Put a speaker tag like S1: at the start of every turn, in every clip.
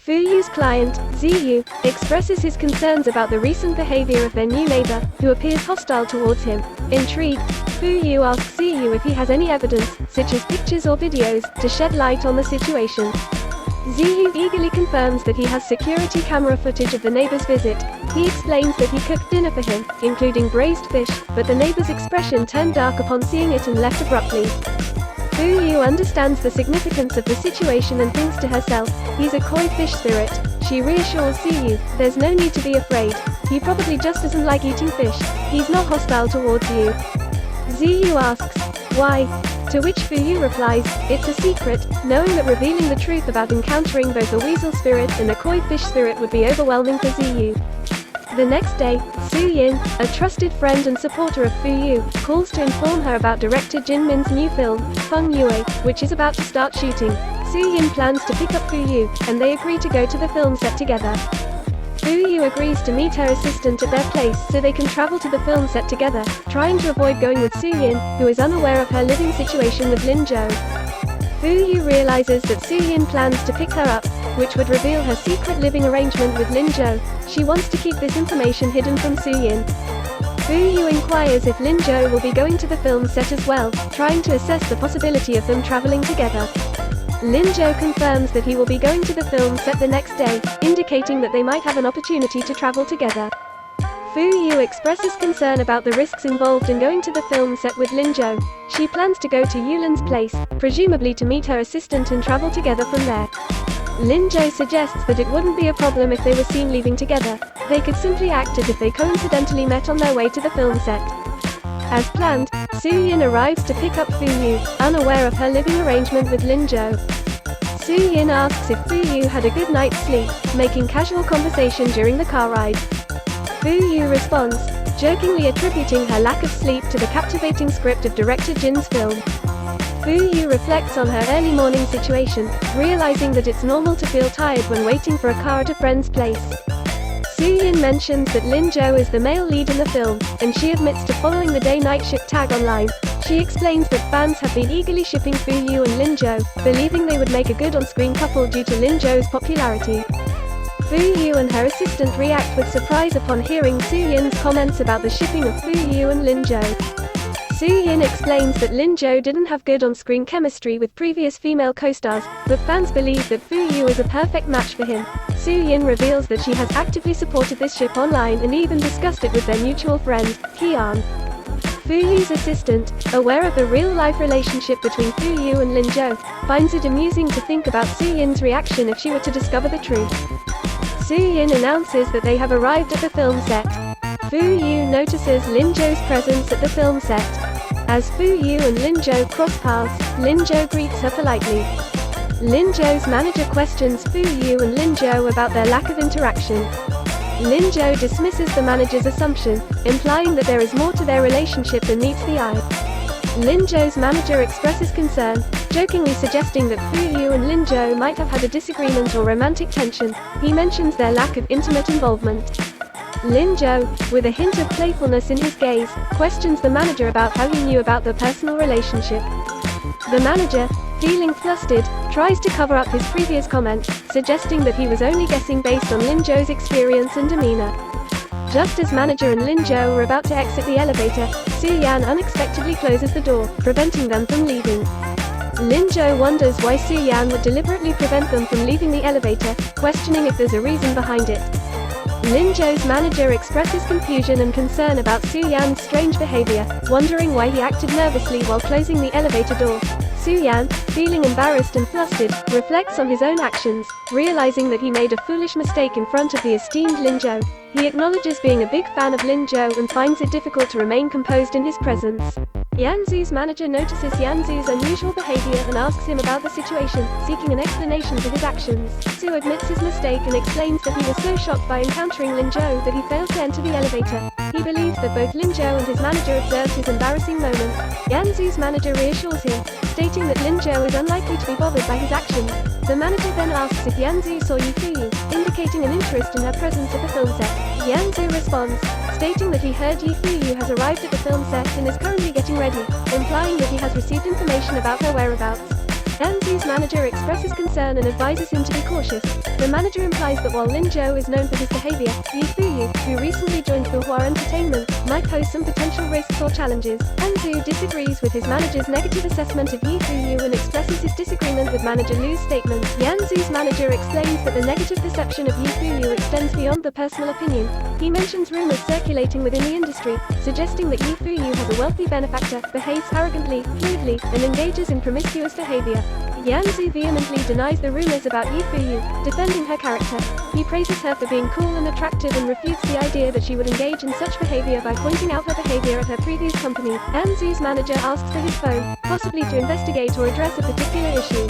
S1: Fuyu's client, Ziyu, expresses his concerns about the recent behavior of their new neighbor, who appears hostile towards him. Intrigued, Fuyu asks Ziyu if he has any evidence, such as pictures or videos, to shed light on the situation. Ziyu eagerly confirms that he has security camera footage of the neighbor's visit. He explains that he cooked dinner for him, including braised fish, but the neighbor's expression turned dark upon seeing it and left abruptly. Fuyu understands the significance of the situation and thinks to herself, he's a coy fish spirit. She reassures Ziyu, there's no need to be afraid. He probably just doesn't like eating fish. He's not hostile towards you. Ziyu asks, why? To which Fuyu replies, it's a secret, knowing that revealing the truth about encountering both a weasel spirit and a koi fish spirit would be overwhelming for Ziyu. The next day, Su-yin, a trusted friend and supporter of Fuyu, calls to inform her about director Jin Min's new film, Feng Yue, which is about to start shooting. Su-yin plans to pick up Fuyu, and they agree to go to the film set together. Fuyu agrees to meet her assistant at their place so they can travel to the film set together, trying to avoid going with Su-yin, who is unaware of her living situation with Lin Jo. Fuyu realizes that Su-yin plans to pick her up, which would reveal her secret living arrangement with Lin Jo. She wants to keep this information hidden from Su-yin. Fuyu inquires if Lin Jo will be going to the film set as well, trying to assess the possibility of them traveling together. Lin Jo confirms that he will be going to the film set the next day, indicating that they might have an opportunity to travel together. Fuyu expresses concern about the risks involved in going to the film set with Lin Jo. She plans to go to Yulin's place, presumably to meet her assistant and travel together from there. Lin Jo suggests that it wouldn't be a problem if they were seen leaving together. They could simply act as if they coincidentally met on their way to the film set. As planned, Su-yin arrives to pick up Fuyu, unaware of her living arrangement with Lin Jo. Su-yin asks if Fuyu had a good night's sleep, making casual conversation during the car ride. Fuyu responds, jokingly attributing her lack of sleep to the captivating script of director Jin's film. Fuyu reflects on her early morning situation, realizing that it's normal to feel tired when waiting for a car at a friend's place. Su-yin mentions that Lin Jo is the male lead in the film, and she admits to following the day-night ship tag online. She explains that fans have been eagerly shipping Fuyu and Lin Jo, believing they would make a good on-screen couple due to Lin Jo's popularity. Fuyu and her assistant react with surprise upon hearing Su-yin's comments about the shipping of Fuyu and Lin Jo. Su-yin explains that Lin Jo didn't have good on-screen chemistry with previous female co-stars, but fans believe that Fuyu is a perfect match for him. Su-yin reveals that she has actively supported this ship online and even discussed it with their mutual friend, Kian. Fuyu's assistant, aware of the real-life relationship between Fuyu and Lin Jo, finds it amusing to think about Su-yin's reaction if she were to discover the truth. Su-yin announces that they have arrived at the film set. Fuyu notices Lin Jo's presence at the film set. As Fuyu and Lin Jo cross paths, Lin Jo greets her politely. Lin Jo's manager questions Fuyu and Lin Jo about their lack of interaction. Lin Jo dismisses the manager's assumption, implying that there is more to their relationship than meets the eye. Lin Jo's manager expresses concern, jokingly suggesting that Fuyu and Lin Jo might have had a disagreement or romantic tension. He mentions their lack of intimate involvement. Lin Jo, with a hint of playfulness in his gaze, questions the manager about how he knew about their personal relationship. The manager, feeling flustered, tries to cover up his previous comment, suggesting that he was only guessing based on Lin Jo's experience and demeanor. Just as manager and Lin Jo were about to exit the elevator, Su-yan unexpectedly closes the door, preventing them from leaving. Lin Jo wonders why Su-yan would deliberately prevent them from leaving the elevator, questioning if there's a reason behind it. Lin Jo's manager expresses confusion and concern about Su-yan's strange behavior, wondering why he acted nervously while closing the elevator door. Su-yan, feeling embarrassed and flustered, reflects on his own actions, realizing that he made a foolish mistake in front of the esteemed Lin Jo. He acknowledges being a big fan of Lin Jo and finds it difficult to remain composed in his presence. Yanzu's manager notices Yanzu's unusual behavior and asks him about the situation, seeking an explanation for his actions. Su admits his mistake and explains that he was so shocked by encountering Lin Jo that he failed to enter the elevator. He believes that both Lin Jo and his manager observed his embarrassing moment. Yanzu's manager reassures him, stating that Lin Jo is unlikely to be bothered by his actions. The manager then asks if Yanzu saw Fuyu, indicating an interest in her presence at the film set. Yanzu responds, stating that he heard Fuyu has arrived at the film set and is currently getting ready, implying that he has received information about her whereabouts. Yanzu's manager expresses concern and advises him to be cautious. The manager implies that while Lin Jo is known for his behavior, Yi Fuyu, who recently joined Whaaa Entertainment, might pose some potential risks or challenges. Yanzu disagrees with his manager's negative assessment of Yi Fuyu and expresses his disagreement with manager Liu's statement. Yanzu's manager explains that the negative perception of Yi Fuyu extends beyond the personal opinion. He mentions rumors circulating within the industry, suggesting that Yi Fuyu has a wealthy benefactor, behaves arrogantly, lewdly, and engages in promiscuous behavior. Yanzu vehemently denies the rumors about Yi Fuyu, defending her character. He praises her for being cool and attractive and refutes the idea that she would engage in such behavior by pointing out her behavior at her previous company. Yanzu's manager asks for his phone, possibly to investigate or address a particular issue.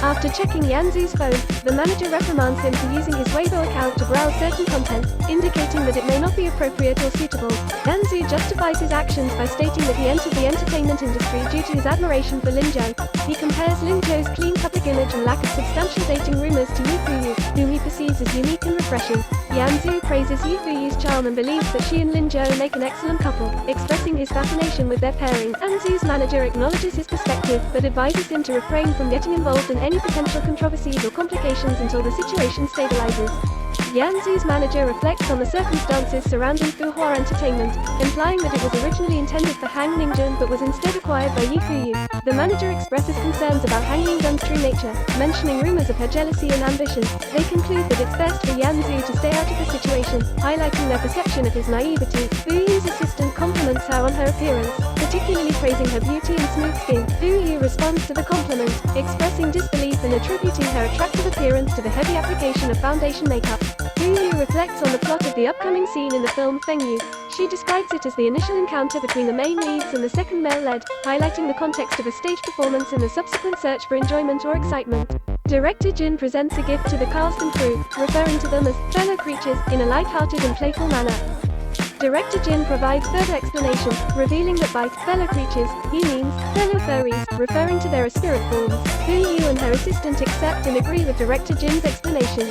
S1: After checking Yanzu's phone, the manager reprimands him for using his Weibo account to browse certain content, indicating that it may not be appropriate or suitable. Yanzu justifies his actions by stating that he entered the entertainment industry due to his admiration for Lin Jo. He compares Lin Jo's clean public image and lack of substantial dating rumors to Yi Fuyu, whom he perceives as unique and refreshing. Yanzu praises Yi Fuyu's charm and believes that she and Lin Jo make an excellent couple, expressing his fascination with their pairing. Yanzu's manager acknowledges his perspective, but advises him to refrain from getting involved in any potential controversies or complications until the situation stabilizes. Yanzu's manager reflects on the circumstances surrounding Whaaa Entertainment, implying that it was originally intended for Hang Ningjun but was instead acquired by Yi Fuyu. The manager expresses concerns about Hang Ningjun's true nature, mentioning rumors of her jealousy and ambition. They conclude that it's best for Yanzu to stay out of the situation, highlighting their perception of his naivety. Fuyu's assistant compliments her on her appearance, particularly praising her beauty and smooth skin. Fuyu responds to the compliment, expressing disbelief and attributing her attractive appearance to the heavy application of foundation makeup. Fuyu reflects on the plot of the upcoming scene in the film Fengyu. She describes it as the initial encounter between the main leads and the second male lead, highlighting the context of a stage performance and the subsequent search for enjoyment or excitement. Director Jin presents a gift to the cast and crew, referring to them as fellow creatures in a light-hearted and playful manner. Director Jin provides further explanation, revealing that by fellow creatures, he means fellow furries, referring to their spirit forms. Fuyu and her assistant accept and agree with Director Jin's explanation.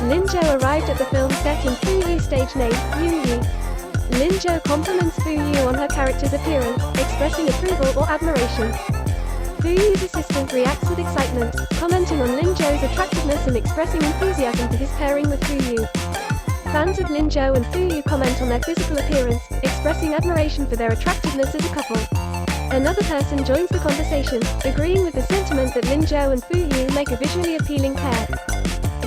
S1: Lin Jo arrived at the film set in Fuyu's stage name, Yu. Lin Jo compliments Fuyu on her character's appearance, expressing approval or admiration. Fuyu's assistant reacts with excitement, commenting on Lin Jo's attractiveness and expressing enthusiasm for his pairing with Fuyu. Fans of Lin Jo and Fuyu comment on their physical appearance, expressing admiration for their attractiveness as a couple. Another person joins the conversation, agreeing with the sentiment that Lin Jo and Fuyu make a visually appealing pair.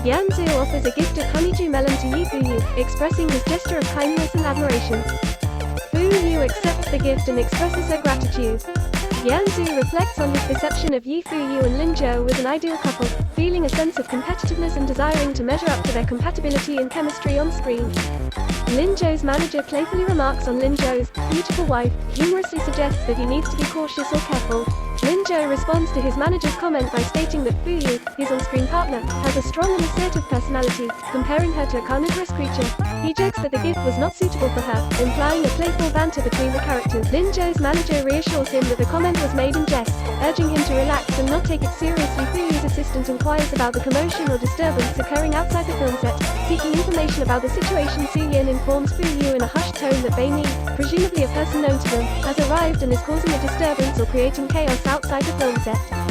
S1: Yanzu offers a gift of honeydew melon to Yi Fuyu, expressing his gesture of kindness and admiration. Fuyu accepts the gift and expresses her gratitude. Yanzu reflects on his perception of Yi Fuyu and Lin Jo as an ideal couple, feeling a sense of competitiveness and desiring to measure up to their compatibility and chemistry on screen. Lin Jo's manager playfully remarks on Lin Jo's beautiful wife, humorously suggests that he needs to be cautious or careful. Lin Jo responds to his manager's comment by stating that Fuyu, his on-screen partner, has a strong and assertive personality, comparing her to a carnivorous creature. He jokes that the gift was not suitable for her, implying a playful banter between the characters. Lin Jo's manager reassures him that the comment was made in jest, urging him to relax and not take it seriously. Fuyu's assistant inquires about the commotion or disturbance occurring outside the film set. Seeking information about the situation, Su-yin informs Fuyu in a hushed tone that Bei Ni, presumably a person known to them, has arrived and is causing a disturbance or creating chaos outside the film set.